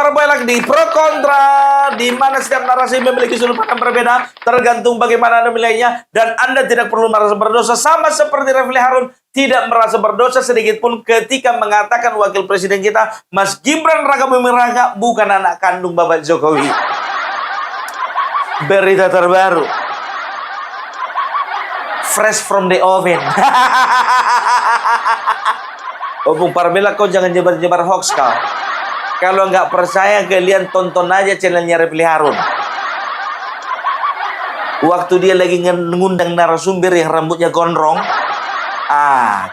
Parboilak di pro kontra, di mana setiap narasi memiliki sudut pandang berbeda, tergantung bagaimana Anda menilainya, dan Anda tidak perlu merasa berdosa, sama seperti Refli Harun tidak merasa berdosa sedikit pun ketika mengatakan wakil presiden kita, Mas Gibran Raka Buming Raka, bukan anak kandung Bapak Jokowi. Berita terbaru, fresh from the oven. Bung Parboilak, kau jangan nyebar-nyebar hoax kau. Kalau nggak percaya, kalian tonton aja channelnya Refli Harun. Waktu dia lagi ngundang narasumber yang rambutnya gondrong,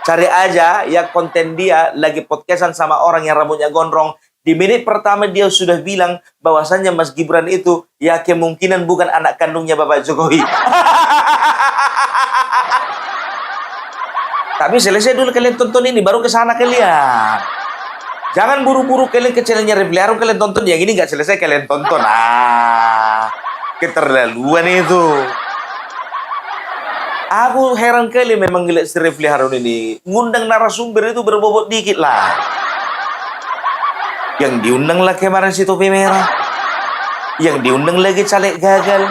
cari aja ya konten dia lagi podcastan sama orang yang rambutnya gondrong. Di menit pertama dia sudah bilang bahwasannya Mas Gibran itu ya kemungkinan bukan anak kandungnya Bapak Jokowi. Tapi selesai dulu kalian tonton ini, baru ke sana kalian. Jangan buru-buru kalian ke channelnya Refli Harun, kalian tonton. Yang ini nggak selesai kalian tonton. Keterlaluan itu. Aku heran kali memang ngeliat si Refli Harun ini. Ngundang narasumber itu berbobot dikit lah. Yang diundang lah kemarin si topi merah. Yang diundang lagi caleg gagal.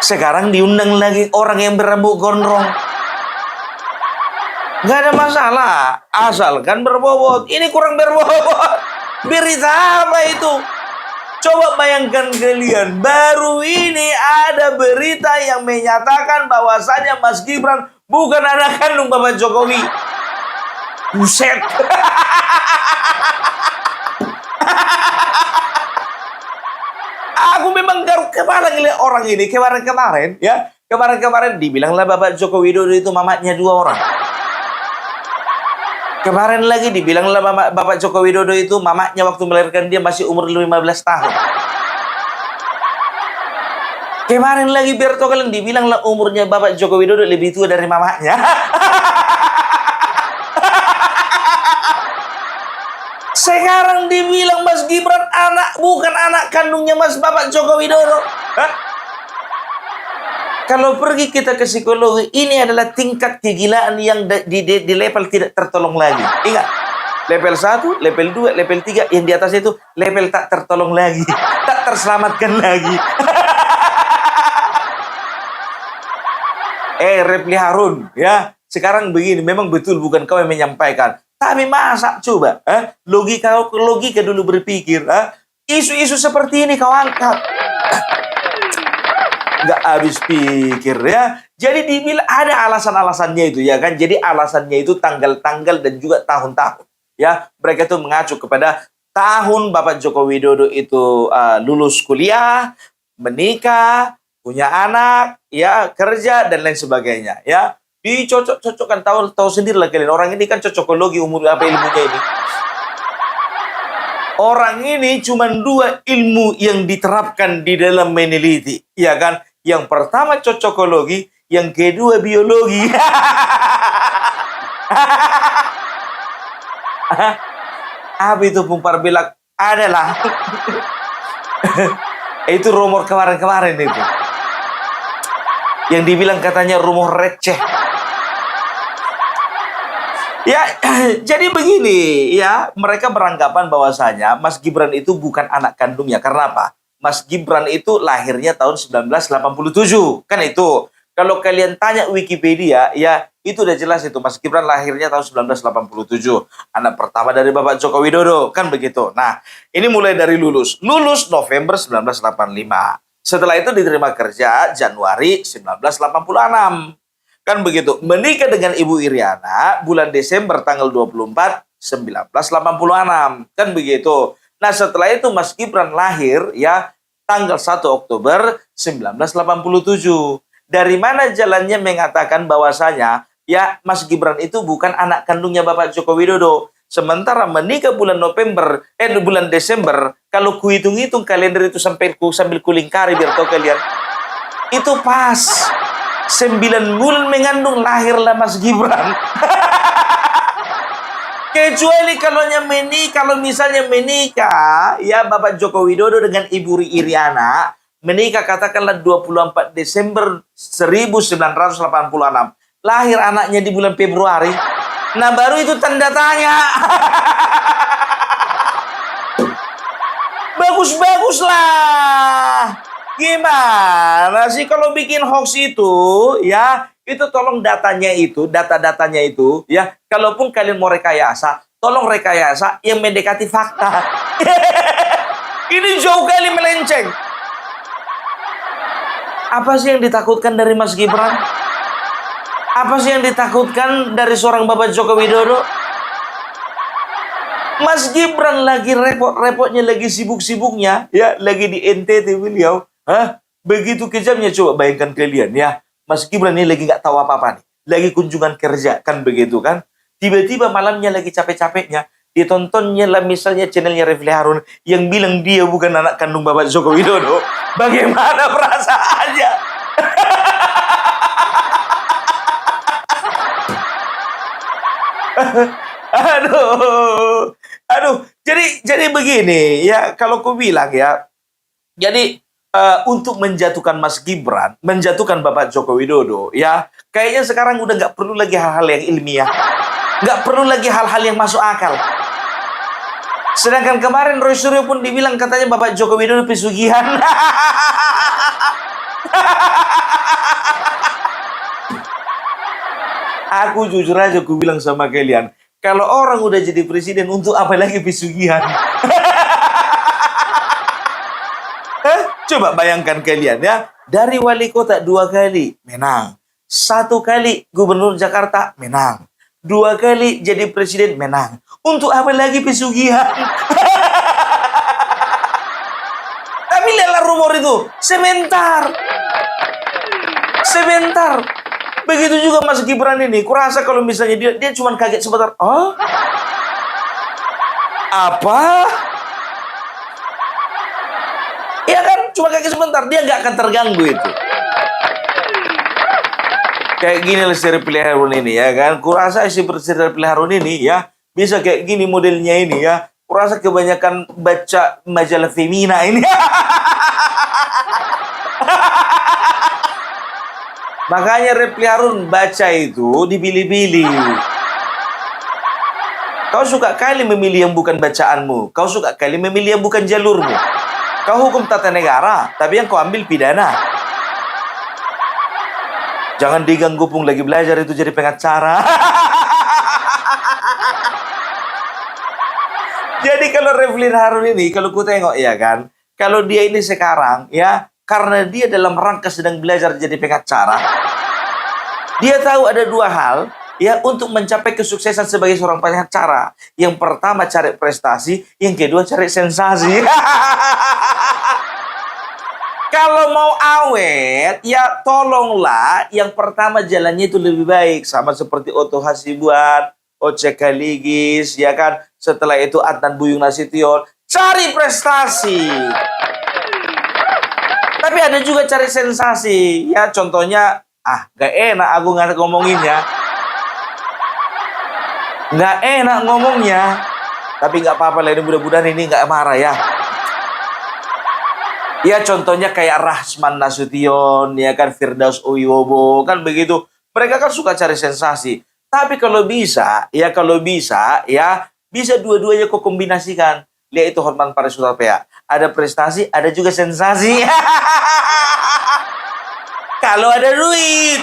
Sekarang diundang lagi orang yang berambut gondrong. Nggak ada masalah, asalkan berbobot. Ini kurang berbobot. Berita apa itu? Coba bayangkan kalian, baru ini ada berita yang menyatakan bahwasanya Mas Gibran bukan anak kandung Bapak Jokowi. Buset. Aku memang garuk kepala ngeliat orang ini. Kemarin-kemarin ya, kemarin-kemarin dibilanglah Bapak Joko Widodo itu mamaknya 2 orang. Kemarin lagi dibilanglah Bapak Joko Widodo itu mamaknya waktu melahirkan dia masih umur 15 tahun. Kemarin lagi Berto kalian dibilanglah umurnya Bapak Joko Widodo lebih tua dari mamaknya. Sekarang dibilang Mas Gibran bukan anak kandungnya Mas Bapak Joko Widodo. Kalau pergi kita ke psikologi, ini adalah tingkat kegilaan yang di level tidak tertolong lagi. Ingat, level 1, level 2, level 3, yang di atas itu level tak tertolong lagi. Tak terselamatkan lagi. Refli Harun, ya. Sekarang begini, memang betul bukan kau yang menyampaikan. Tapi masa coba, logika dulu berpikir, isu-isu seperti ini kau angkat. Nggak habis pikir ya. Jadi dibilang ada alasan-alasannya itu ya kan. Jadi alasannya itu tanggal-tanggal dan juga tahun-tahun ya. Mereka itu mengacu kepada tahun Bapak Joko Widodo itu lulus kuliah, menikah, punya anak, ya kerja dan lain sebagainya ya. Dicocok-cocokkan, tahu sendirilah kalian. Orang ini kan cocokologi umur apa ilmunya ini. Orang ini cuma 2 ilmu yang diterapkan di dalam meneliti, ya kan? Yang pertama cocokologi, yang kedua biologi. Apa itu Bung Parboilak? Adalah itu rumor kemarin-kemarin itu. Yang dibilang katanya rumor receh. Ya, jadi begini ya, mereka beranggapan bahwasanya Mas Gibran itu bukan anak kandungnya. Karena apa? Mas Gibran itu lahirnya tahun 1987. Kan itu. Kalau kalian tanya Wikipedia, ya itu udah jelas itu. Mas Gibran lahirnya tahun 1987. Anak pertama dari Bapak Joko Widodo. Kan begitu. Nah, ini mulai dari lulus. Lulus November 1985. Setelah itu diterima kerja Januari 1986. Kan begitu. Menikah dengan Ibu Iriana bulan Desember tanggal 24 1986. Kan begitu. Nah, setelah itu Mas Gibran lahir ya tanggal 1 Oktober 1987. Dari mana jalannya mengatakan bahwasanya ya Mas Gibran itu bukan anak kandungnya Bapak Joko Widodo. Sementara menikah bulan bulan Desember, kalau kuhitung-hitung kalender itu sambil kulingkari biar tahu kalian. Itu pas 9 bulan mengandung lahirlah Mas Gibran. Kecuali kalau misalnya menikah ya Bapak Joko Widodo dengan Ibu Iriana menikah katakanlah 24 Desember 1986. Lahir anaknya di bulan Februari. Nah, baru itu tanda tanya. bagus-bagus lah. Gimana sih kalau bikin hoax itu, ya, itu tolong data-datanya itu, ya, kalaupun kalian mau rekayasa, tolong rekayasa yang mendekati fakta. Ini jauh kali melenceng. Apa sih yang ditakutkan dari Mas Gibran? Apa sih yang ditakutkan dari seorang Bapak Joko Widodo? Mas Gibran lagi repot-repotnya, lagi sibuk-sibuknya, ya, lagi di NTT beliau. Hah? Begitu kejamnya, coba bayangkan kalian, ya. Mas Gibran ini lagi nggak tahu apa-apa nih. Lagi kunjungan kerja, kan begitu kan. Tiba-tiba malamnya lagi capek-capeknya, ditontonnya lah misalnya channelnya Refli Harun yang bilang dia bukan anak kandung Bapak Joko Widodo. Bagaimana perasaannya? Aduh. Jadi begini ya, kalau ku bilang ya. Jadi untuk menjatuhkan Mas Gibran, menjatuhkan Bapak Joko Widodo, ya kayaknya sekarang udah nggak perlu lagi hal-hal yang ilmiah, nggak perlu lagi hal-hal yang masuk akal. Sedangkan kemarin Roy Suryo pun dibilang katanya Bapak Joko Widodo pesugihan. Aku jujur aja aku bilang sama kalian, kalau orang udah jadi presiden untuk apa lagi pesugihan? Coba bayangkan kalian ya, dari wali kota 2 kali menang, 1 kali gubernur Jakarta menang, 2 kali jadi presiden menang. Untuk apa lagi pesugihan? Tapi lihatlah rumor itu, sebentar. Begitu juga Mas Gibran ini, kurasa kalau misalnya dia cuma kaget sebentar. Oh? Apa? Ya kan, cuma kaget sebentar, dia nggak akan terganggu itu. Kayak gini lah si Refli Harun ini, ya kan. Kurasa si Refli Harun ini, ya, bisa kayak gini modelnya ini, ya. Kurasa kebanyakan baca majalah Femina ini. Makanya Refli Harun baca itu dipilih-pilih. Kau suka kali memilih yang bukan bacaanmu. Kau suka kali memilih yang bukan jalurmu. Kau hukum tata negara, tapi yang kau ambil pidana. Jangan diganggu pung lagi belajar itu jadi pengacara. Jadi kalau Refli Harun ini, kalau ku tengok ya kan, kalau dia ini sekarang ya, karena dia dalam rangka sedang belajar jadi pengacara, dia tahu ada 2 hal ya untuk mencapai kesuksesan sebagai seorang pengacara. Yang pertama cari prestasi, yang kedua cari sensasi. Kalau mau awet, ya tolonglah yang pertama jalannya itu lebih baik. Sama seperti Otto Hasibuan, Oce Kaligis, ya kan. Setelah itu Adnan Buyung Nasution. Cari prestasi. Tapi ada juga cari sensasi. Ya contohnya, gak enak aku ngomonginnya. Gak enak ngomongnya. Tapi gak apa-apa lah, mudah-mudahan ini gak marah ya. Ya contohnya kayak Rahman Nasution, ya kan, Firdaus Wibowo, kan begitu. Mereka kan suka cari sensasi. Tapi kalau bisa, ya bisa dua-duanya kok kombinasikan. Lihat itu Hotman Paris Hutapea. Ada prestasi, ada juga sensasi. Kalau ada duit.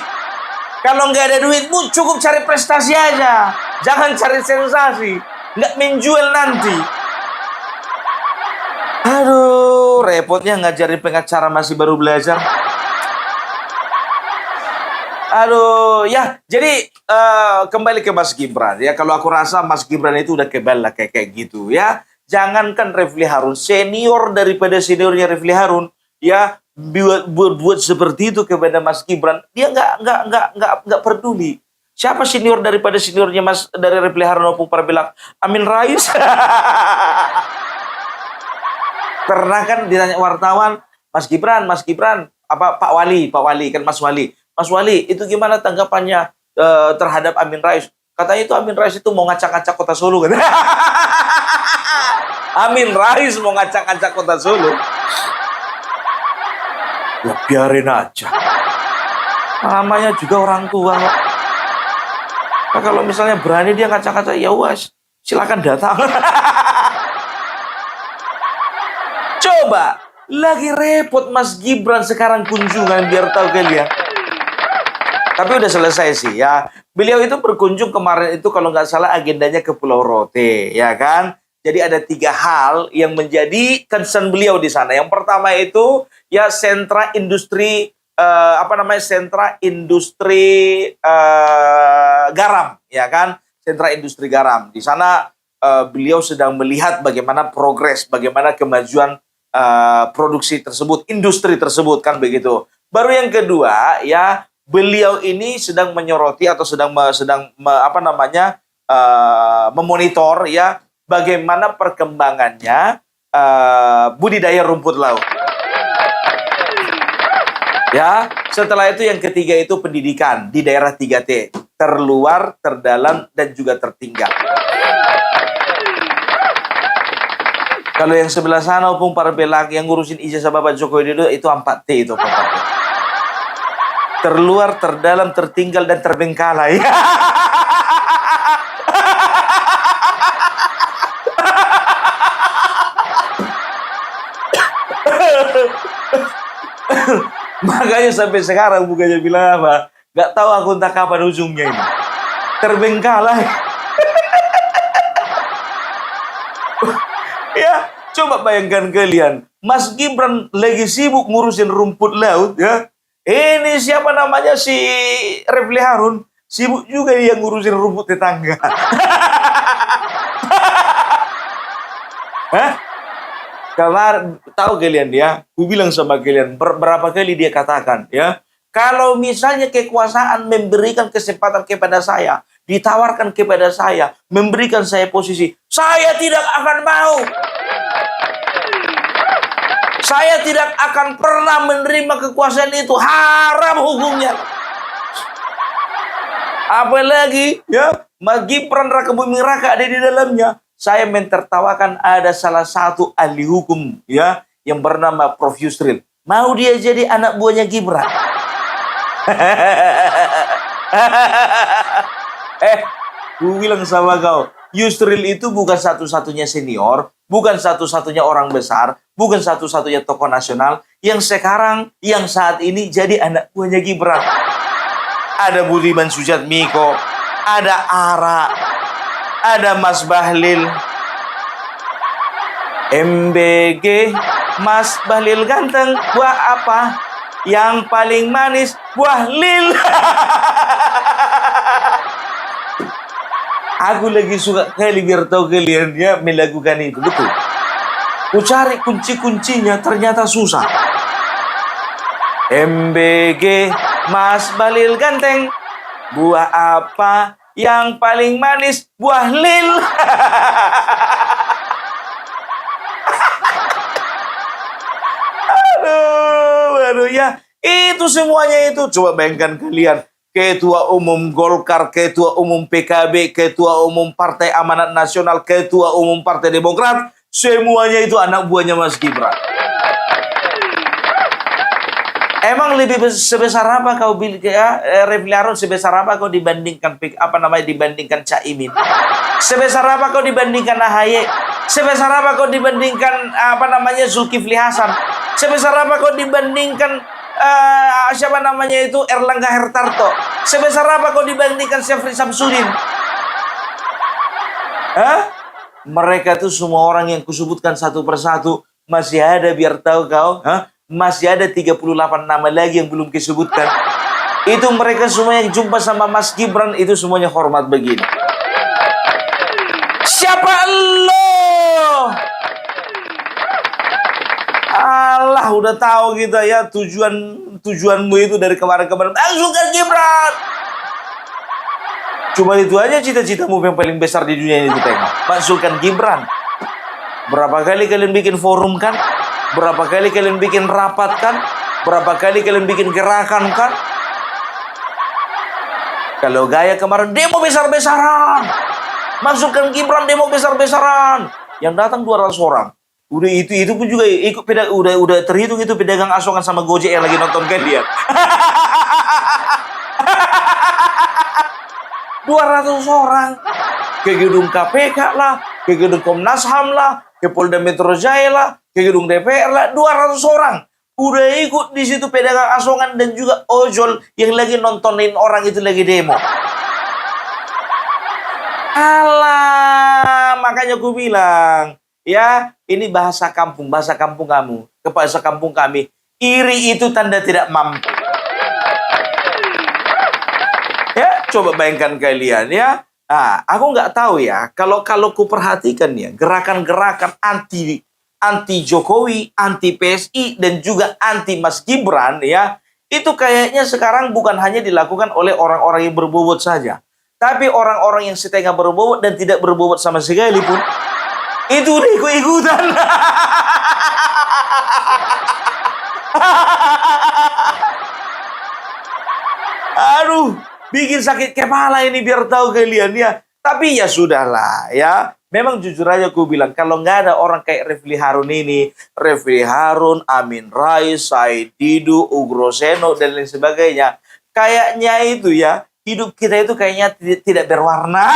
Kalau nggak ada duitmu, cukup cari prestasi aja. Jangan cari sensasi. Nggak menjual nanti. Aduh, repotnya ngajarin pengacara masih baru belajar. Aduh, ya. Jadi kembali ke Mas Gibran ya. Kalau aku rasa Mas Gibran itu udah kebal lah kayak gitu ya. Jangankan Refli Harun, senior daripada seniornya Refli Harun, ya buat seperti itu kepada Mas Gibran, dia nggak peduli. Siapa senior daripada seniornya Mas dari Refli Harun maupun para bilang Amin Rais. Pernah kan ditanya wartawan, Mas Gibran, apa Pak Wali kan Mas Wali, itu gimana tanggapannya terhadap Amin Rais? Katanya itu Amin Rais itu mau ngacak-ngacak kota Solo kan? Amin Rais mau ngacak-ngacak kota Solo. Ya biarin aja. Namanya juga orang tua kok. Nah, kalau misalnya berani dia ngacak-ngacak, ya wes, silakan datang. Coba, lagi repot Mas Gibran sekarang kunjungan, biar tahu kalian. Tapi udah selesai sih ya. Beliau itu berkunjung kemarin itu kalau nggak salah agendanya ke Pulau Rote, ya kan? Jadi ada 3 hal yang menjadi concern beliau di sana. Yang pertama itu ya sentra industri sentra industri garam, ya kan? Sentra industri garam. Di sana beliau sedang melihat bagaimana progres, bagaimana kemajuan produksi tersebut, industri tersebut, kan begitu. Baru yang kedua ya, beliau ini sedang menyoroti atau sedang memonitor ya bagaimana perkembangannya budidaya rumput laut. Ya, setelah itu yang ketiga itu pendidikan di daerah 3T, terluar, terdalam, dan juga tertinggal. Kalau yang sebelah sana opung Parbelang yang ngurusin ijazah Bapak Joko Widodo itu 4T itu opung Parbelang. Terluar, terdalam, tertinggal, dan terbengkalai. Makanya sampai sekarang bukannya bilang apa, gak tahu aku entah kapan ujungnya ini. Terbengkalai. Ya, coba bayangkan kalian, Mas Gibran lagi sibuk ngurusin rumput laut ya. Ini siapa namanya, si Refli Harun, sibuk juga dia ngurusin rumput tetangga. Hah? Kamar, tahu kalian ya, aku bilang sama kalian berapa kali dia katakan ya, kalau misalnya kekuasaan memberikan kesempatan kepada saya, ditawarkan kepada saya, memberikan saya posisi, saya tidak akan mau. Saya tidak akan pernah menerima kekuasaan itu, haram hukumnya. Apalagi ya, Mas Gibran Raka Buming Raka ada di dalamnya. Saya mentertawakan ada salah satu ahli hukum ya yang bernama Prof. Yusril. Mau dia jadi anak buahnya Gibran. Gue bilang sama kau, Yusril itu bukan satu-satunya senior, bukan satu-satunya orang besar, bukan satu-satunya tokoh nasional yang sekarang, yang saat ini jadi anak buahnya Gibran. Ada Budiman Sujatmiko, ada Ara, ada Mas Bahlil, MBG, Mas Bahlil ganteng, buah apa? Yang paling manis, buah lil. Aku lagi suka kali biar tahu kalian ya melakukan itu, betul. Ku cari kunci-kuncinya ternyata susah. MBG, Mas Bahlil ganteng, buah apa? Yang paling manis, buah lil. Aduh ya. Itu semuanya itu. Coba bayangkan kalian. Ketua Umum Golkar, Ketua Umum PKB, Ketua Umum Partai Amanat Nasional, Ketua Umum Partai Demokrat. Semuanya itu anak buahnya Mas Gibran. Emang lebih sebesar apa kau bilang ya, Refli Harun, sebesar apa kau dibandingkan dibandingkan Caimin? Sebesar apa kau dibandingkan AHY? Sebesar apa kau dibandingkan Zulkifli Hasan? Sebesar apa kau dibandingkan Erlangga Hartarto? Sebesar apa kau dibandingkan Syafri Samsudin? Hah? Mereka itu semua orang yang kusebutkan satu persatu masih ada, biar tahu kau, masih ada 38 nama lagi yang belum disebutkan. Itu mereka semua yang jumpa sama Mas Gibran itu semuanya hormat begini. Siapa lo? Allah udah tahu kita ya tujuanmu itu dari kemarin-kemarin. Masukkan Gibran. Cuma itu aja cita-citamu yang paling besar di dunia ini tengok. Masukkan Gibran. Berapa kali kalian bikin forum kan? Berapa kali kalian bikin rapat kan? Berapa kali kalian bikin gerakan kan? Kalau gaya kemarin demo besar-besaran. Masukkan Gibran, demo besar-besaran. Yang datang 200 orang. Udah itu pun juga ikut udah terhitung itu pedagang asongan sama Gojek yang lagi nonton kalian. 200 orang ke gedung KPK lah, ke gedung Komnas HAM lah, ke Polda Metro Jaya lah, ke gedung DPR lah, 200 orang. Udah ikut di situ pedagang asongan dan juga ojol yang lagi nontonin orang itu lagi demo. Alah, makanya aku bilang, ya, ini bahasa kampung kamu, ke bahasa kampung kami. Iri itu tanda tidak mampu. Ya, coba bayangkan kalian ya. Nah, aku nggak tahu ya, kalau ku perhatikan ya, gerakan-gerakan anti Jokowi, anti PSI, dan juga anti Mas Gibran ya, itu kayaknya sekarang bukan hanya dilakukan oleh orang-orang yang berbobot saja, tapi orang-orang yang setengah berbobot dan tidak berbobot sama sekali pun, itu udah ikut-ikutan. Aduh, bikin sakit kepala ini biar tahu kalian ya. Tapi ya sudahlah ya. Memang jujur aja aku bilang, kalau nggak ada orang kayak Refli Harun ini, Refli Harun, Amin Rais, Said Didu, Ugroseno, dan lain sebagainya, kayaknya itu ya, hidup kita itu kayaknya tidak berwarna.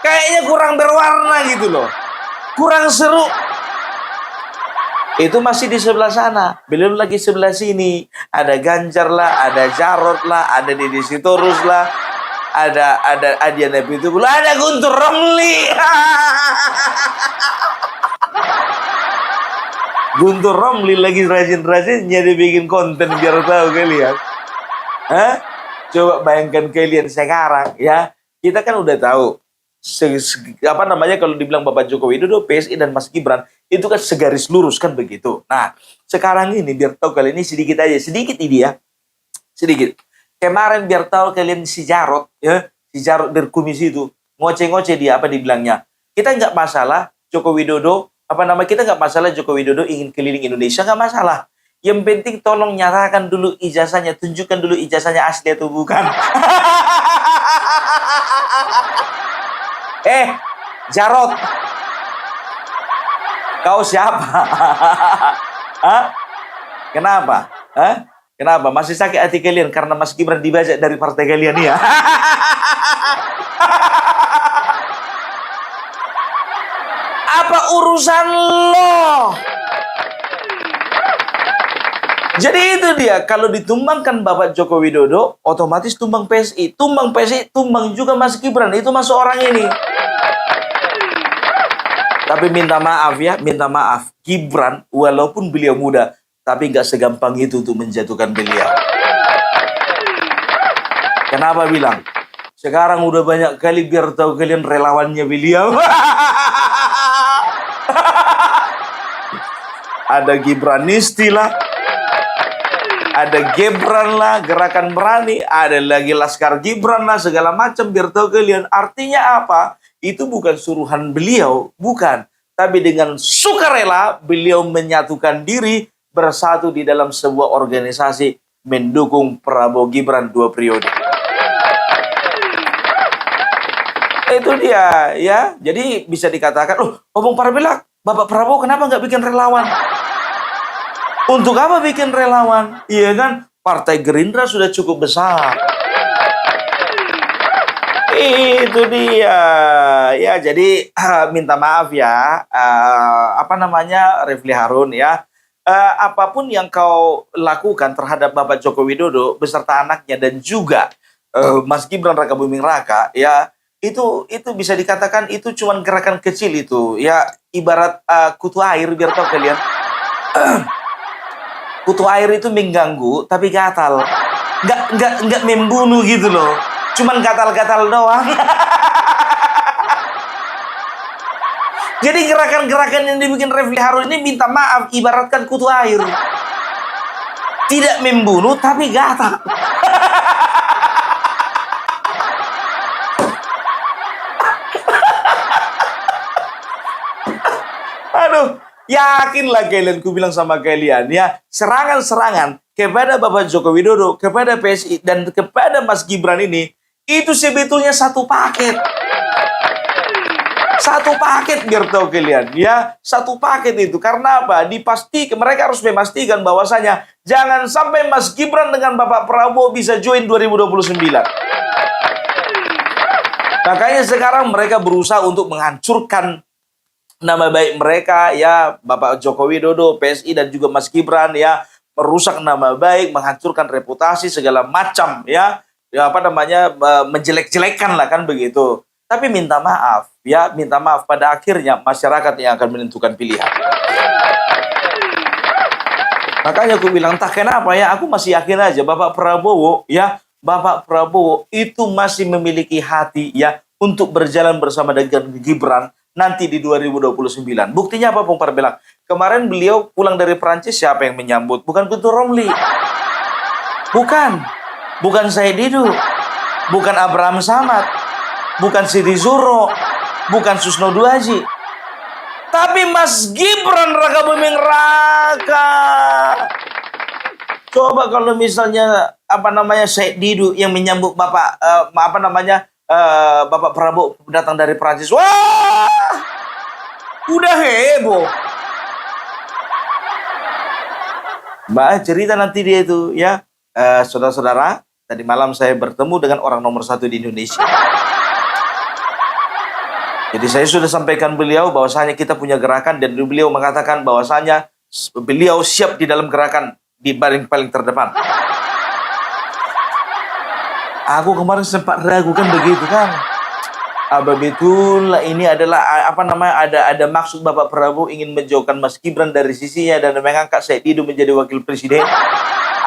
Kayaknya kurang berwarna gitu loh. Kurang seru. Itu masih di sebelah sana, belum lagi sebelah sini. Ada Ganjar lah, ada Jarot lah, ada Deddy Sitorus lah, ada Adiana Pitupulu, ada Guntur Romli. Guntur Romli lagi rajin-rajinnya dia bikin konten biar tahu kalian. Hah? Coba bayangkan kalian sekarang ya, kita kan udah tahu apa namanya kalau dibilang Bapak Joko Widodo, PSI dan Mas Gibran itu kan segaris lurus kan begitu. Nah, sekarang ini biar tahu kalian ini sedikit aja, sedikit ini ya. Sedikit. Kemarin biar tahu kalian si Jarot ya, si Jarot dari komisi itu ngoceh-ngoceh dia apa dibilangnya. Kita nggak masalah Joko Widodo, kita nggak masalah Joko Widodo ingin keliling Indonesia, nggak masalah. Yang penting tolong nyatakan dulu ijazahnya, tunjukkan dulu ijazahnya asli atau bukan. Jarot, kau siapa? Hah? Kenapa? Hah? Kenapa? Masih sakit hati kalian karena Mas Gibran dibajak dari partai kalian ya? Apa urusan lo? Jadi itu dia, kalau ditumbangkan Bapak Joko Widodo, otomatis tumbang PSI. Tumbang PSI, tumbang juga Mas Gibran. Itu masuk orang ini. Tapi minta maaf ya, minta maaf. Gibran, walaupun beliau muda, tapi nggak segampang itu untuk menjatuhkan beliau. Kenapa bilang? Sekarang udah banyak kali biar tahu kalian relawannya beliau. Ada Gibranisti lah. Ada Gibran lah, Gerakan Berani, ada lagi Laskar Gibran lah, segala macam biar tahu kalian. Artinya apa? Itu bukan suruhan beliau, bukan. Tapi dengan sukarela beliau menyatukan diri bersatu di dalam sebuah organisasi mendukung Prabowo Gibran 2 periode. Itu dia ya. Jadi bisa dikatakan, ngomong Parabelak, Bapak Prabowo kenapa nggak bikin relawan? Untuk apa bikin relawan? Iya kan? Partai Gerindra sudah cukup besar. Itu dia. Ya, jadi minta maaf ya. Refli Harun ya. Apapun yang kau lakukan terhadap Bapak Joko Widodo beserta anaknya dan juga Mas Gibran Raka Buming Raka ya, itu bisa dikatakan itu cuma gerakan kecil itu. Ya, ibarat kutu air biar tahu kalian. Kutu air itu mengganggu tapi gatal. Nggak membunuh gitu loh. Cuman gatal-gatal doang. Jadi gerakan-gerakan yang dibikin Refli Harun ini minta maaf ibaratkan kutu air. Tidak membunuh tapi gatal. Aduh, yakinlah kalian, ku bilang sama kalian ya, serangan-serangan kepada Bapak Joko Widodo, kepada PSI, dan kepada Mas Gibran ini, itu sebetulnya satu paket. Satu paket biar tahu kalian ya, satu paket itu. Karena apa? Mereka harus memastikan bahwasanya jangan sampai Mas Gibran dengan Bapak Prabowo bisa join 2029. Makanya sekarang mereka berusaha untuk menghancurkan nama baik mereka, ya, Bapak Joko Widodo, PSI dan juga Mas Gibran, ya, merusak nama baik, menghancurkan reputasi segala macam, ya, menjelek-jelekan lah kan begitu. Tapi minta maaf, ya, minta maaf, pada akhirnya masyarakat yang akan menentukan pilihan. Makanya aku bilang, entah kenapa ya, aku masih yakin aja Bapak Prabowo, ya, Bapak Prabowo itu masih memiliki hati, ya, untuk berjalan bersama dengan Gibran nanti di 2029. Buktinya apa, Bung Parbelang? Kemarin beliau pulang dari Prancis, siapa yang menyambut? Bukan Guntur Romli. Bukan Said Didu. Bukan Abraham Samad. Bukan Siti Zuro. Bukan Susno Duaji. Tapi Mas Gibran Raka Buming Raka. Coba kalau misalnya Said Didu yang menyambut Bapak Bapak Prabowo datang dari Prancis. Wah! Udah heboh. Mbak cerita nanti dia itu, ya. Saudara-saudara, tadi malam saya bertemu dengan orang nomor 1 di Indonesia. Jadi saya sudah sampaikan beliau bahwasanya kita punya gerakan, dan beliau mengatakan bahwasanya beliau siap di dalam gerakan di paling terdepan. Aku kemarin sempat ragu kan begitu kan. Betul ini adalah ada maksud Bapak Prabowo ingin menjauhkan Mas Gibran dari sisinya dan mengangkat Said Didu menjadi wakil presiden.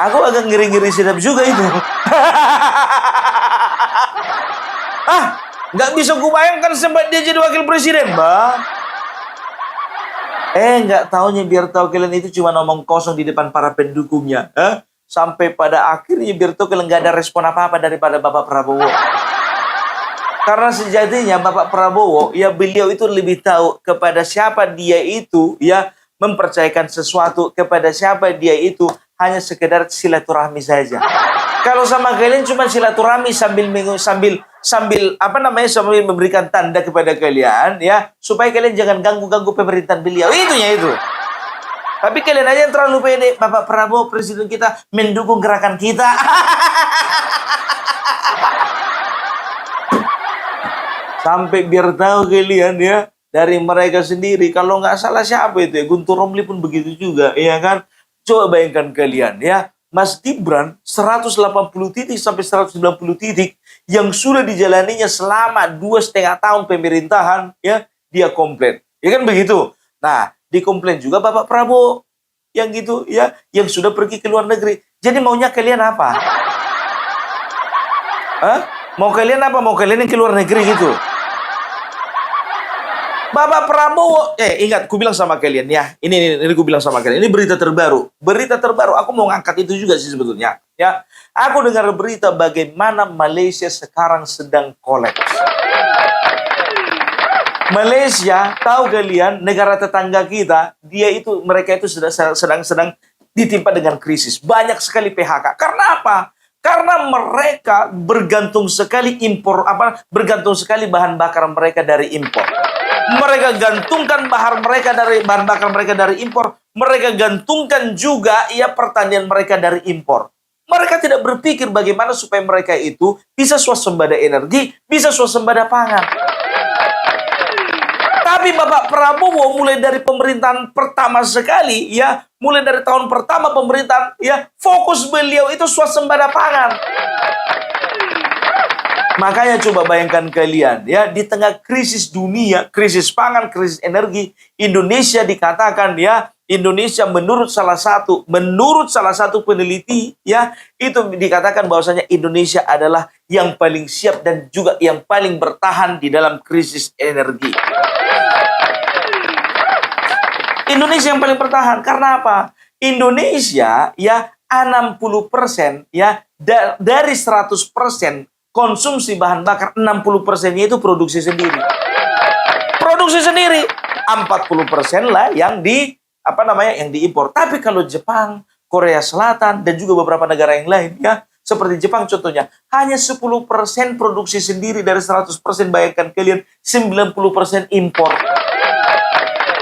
Aku agak ngeri-ngeri sedap juga itu. Nggak bisa kubayangkan sempat dia jadi wakil presiden, Bang. Nggak taunya, biar tahu kalian itu cuma ngomong kosong di depan para pendukungnya. Sampai pada akhirnya biar tahu kalian nggak ada respon apa-apa daripada Bapak Prabowo. Karena sejatinya Bapak Prabowo, ya, beliau itu lebih tahu kepada siapa dia itu, ya, mempercayakan sesuatu kepada siapa dia itu hanya sekedar silaturahmi saja. Kalau sama kalian cuma silaturahmi sambil memberikan tanda kepada kalian, ya, supaya kalian jangan ganggu-ganggu pemerintahan beliau. Itu. Tapi kalian aja yang terlalu pede. Bapak Prabowo presiden kita mendukung gerakan kita. Sampai biar tahu kalian, ya, dari mereka sendiri. Kalau nggak salah siapa itu, ya, Guntur Romli pun begitu juga, ya kan? Coba bayangkan kalian, ya, Mas Gibran 180 titik sampai 190 titik yang sudah dijalaninya selama 2,5 tahun pemerintahan, ya, dia komplain. Ya kan begitu? Nah, dikomplain juga Bapak Prabowo yang gitu, ya, yang sudah pergi ke luar negeri. Jadi maunya kalian apa? Mau kalian apa? Mau kalian yang ke luar negeri gitu? Bapak Prabowo, ingat, ku bilang sama kalian, ya, ini ku bilang sama kalian, ini berita terbaru, aku mau ngangkat itu juga sih sebetulnya, ya. Aku dengar berita bagaimana Malaysia sekarang sedang kolaps. Malaysia, tahu kalian, negara tetangga kita, mereka itu sedang ditimpa dengan krisis, banyak sekali PHK. Karena apa? Karena mereka bergantung sekali bahan bakar mereka dari impor. Mereka gantungkan bahan bakar mereka dari impor. Mereka gantungkan juga, ya, pertanian mereka dari impor. Mereka tidak berpikir bagaimana supaya mereka itu bisa swasembada energi, bisa swasembada pangan. Tapi Bapak Prabowo mulai dari pemerintahan pertama sekali, ya, mulai dari tahun pertama pemerintahan, ya, fokus beliau itu swasembada pangan. Makanya coba bayangkan kalian, ya, di tengah krisis dunia, krisis pangan, krisis energi, Indonesia dikatakan, ya, Indonesia menurut salah satu peneliti, ya, itu dikatakan bahwasanya Indonesia adalah yang paling siap dan juga yang paling bertahan di dalam krisis energi. Indonesia yang paling bertahan karena apa? Indonesia, ya, 60%, ya, dari 100% konsumsi bahan bakar, 60%-nya itu produksi sendiri. 40% lah yang diimpor. Tapi kalau Jepang, Korea Selatan, dan juga beberapa negara yang lain, ya, seperti Jepang contohnya, hanya 10% produksi sendiri dari 100%. Bayangkan kalian, 90% impor.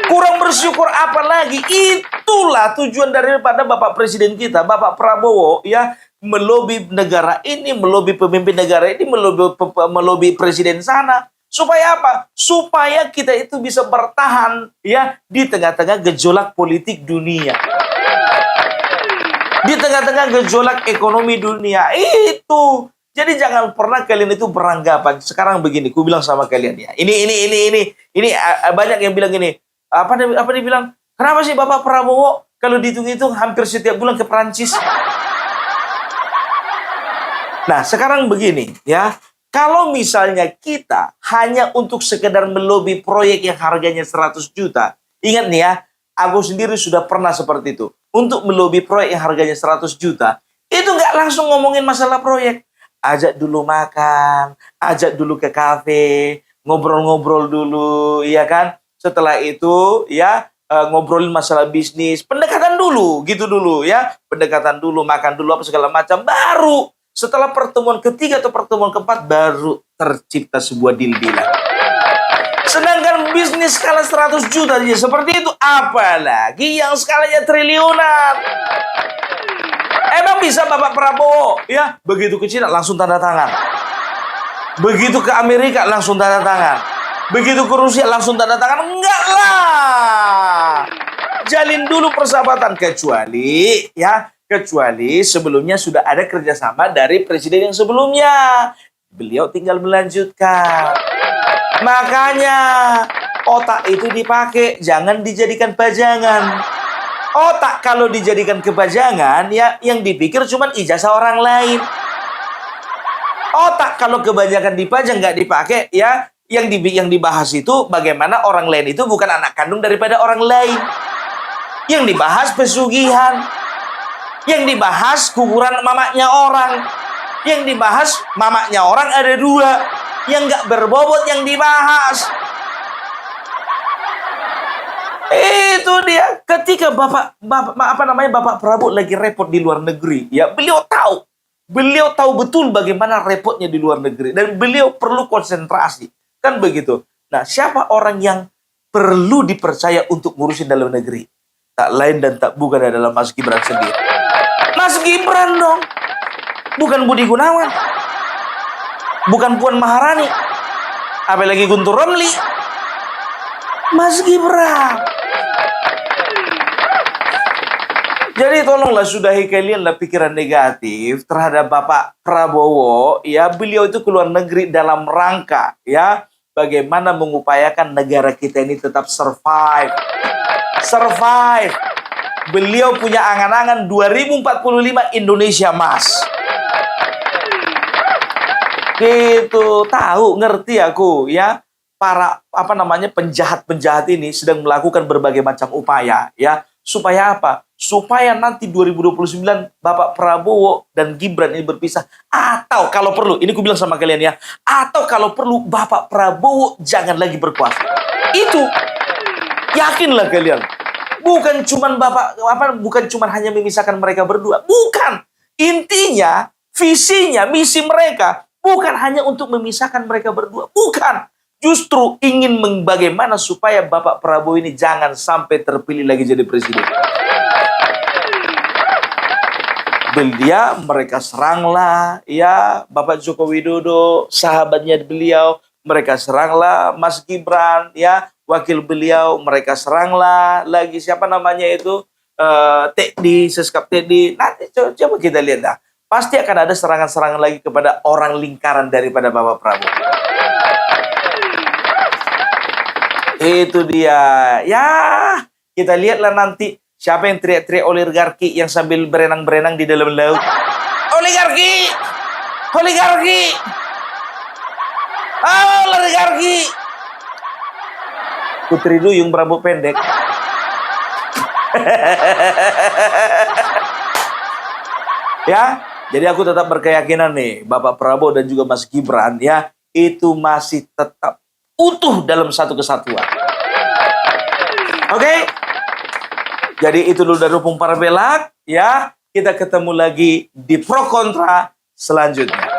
Kurang bersyukur apa lagi? Itulah tujuan daripada Bapak Presiden kita, Bapak Prabowo, ya, melobi negara ini, melobi pemimpin negara ini, melobi presiden sana. Supaya apa? Supaya kita itu bisa bertahan ya di tengah-tengah gejolak politik dunia. Di tengah-tengah gejolak ekonomi dunia. Itu. Jadi jangan pernah kalian itu beranggapan. Sekarang begini, ku bilang sama kalian ya. Ini banyak yang bilang gini. Apa dia bilang? Kenapa sih Bapak Prabowo kalau dihitung-hitung hampir setiap bulan ke Perancis? Nah, sekarang begini ya. Kalau misalnya kita hanya untuk sekedar melobi proyek yang harganya 100 juta. Ingat nih ya, aku sendiri sudah pernah seperti itu. Untuk melobi proyek yang harganya 100 juta, itu nggak langsung ngomongin masalah proyek. Ajak dulu makan, ajak dulu ke kafe, ngobrol-ngobrol dulu, ya kan? Setelah itu, ya, ngobrolin masalah bisnis, pendekatan dulu, gitu dulu, ya. Pendekatan dulu, makan dulu, apa segala macam, baru. Setelah pertemuan ketiga atau pertemuan keempat, baru tercipta sebuah deal-dealan. Sedangkan bisnis skala 100 juta aja seperti itu, apalagi yang skalanya triliunan. Emang bisa Bapak Prabowo, ya, begitu ke Cina langsung tanda tangan. Begitu ke Amerika langsung tanda tangan. Begitu ke Rusia langsung tanda tangan. Enggak lah. Jalin dulu persahabatan, kecuali sebelumnya sudah ada kerjasama dari presiden yang sebelumnya. Beliau tinggal melanjutkan. Makanya otak itu dipakai, jangan dijadikan pajangan. Otak kalau dijadikan kepajangan, ya yang dipikir cuma ijazah orang lain. Otak kalau kebanyakan dipajang nggak dipakai, ya yang dibahas itu bagaimana orang lain itu bukan anak kandung daripada orang lain. Yang dibahas pesugihan. Yang dibahas kuburan mamanya orang. Yang dibahas mamanya orang ada 2. Yang nggak berbobot yang dibahas. Itu dia. Ketika Bapak Prabowo lagi repot di luar negeri, ya beliau tahu betul bagaimana repotnya di luar negeri dan beliau perlu konsentrasi. Kan begitu. Nah, siapa orang yang perlu dipercaya untuk ngurusin dalam negeri? Tak lain dan tak bukan adalah Mas Gibran sendiri. Mas Gibran dong. Bukan Budi Gunawan. Bukan Puan Maharani. Apalagi Guntur Romli. Mas Gibran. Jadi tolonglah sudahi kalianlah pikiran negatif terhadap Bapak Prabowo. Ya, beliau itu keluar negeri dalam rangka ya bagaimana mengupayakan negara kita ini tetap survive. Beliau punya angan-angan 2045 Indonesia Mas. Gitu, tahu, ngerti aku ya. Para penjahat-penjahat ini sedang melakukan berbagai macam upaya ya. Supaya apa? Supaya nanti 2029 Bapak Prabowo dan Gibran ini berpisah. Atau kalau perlu, ini aku bilang sama kalian ya. Atau kalau perlu Bapak Prabowo jangan lagi berkuasa. Itu yakinlah kalian. Bukan cuman hanya memisahkan mereka berdua. Bukan. Intinya, visinya, misi mereka bukan hanya untuk memisahkan mereka berdua. Bukan. Justru ingin bagaimana supaya Bapak Prabowo ini jangan sampai terpilih lagi jadi presiden. Mereka seranglah ya Bapak Joko Widodo, sahabatnya beliau, mereka seranglah Mas Gibran ya, wakil beliau, mereka seranglah lagi siapa namanya itu Seskap Teddy. Nanti coba kita lihat dah. Pasti akan ada serangan-serangan lagi kepada orang lingkaran daripada Bapak Prabowo. Itu dia. Ya, kita lihatlah nanti siapa yang teriak-teriak oligarki yang sambil berenang-berenang di dalam laut. Oligarki! Oligarki! Oligarki! Putri Duyung berambut pendek. Ya, jadi aku tetap berkeyakinan nih, Bapak Prabowo dan juga Mas Gibran ya, itu masih tetap utuh dalam satu kesatuan. Oke? Jadi itu dulu dari Opung Parabelak ya. Kita ketemu lagi di Pro Kontra selanjutnya.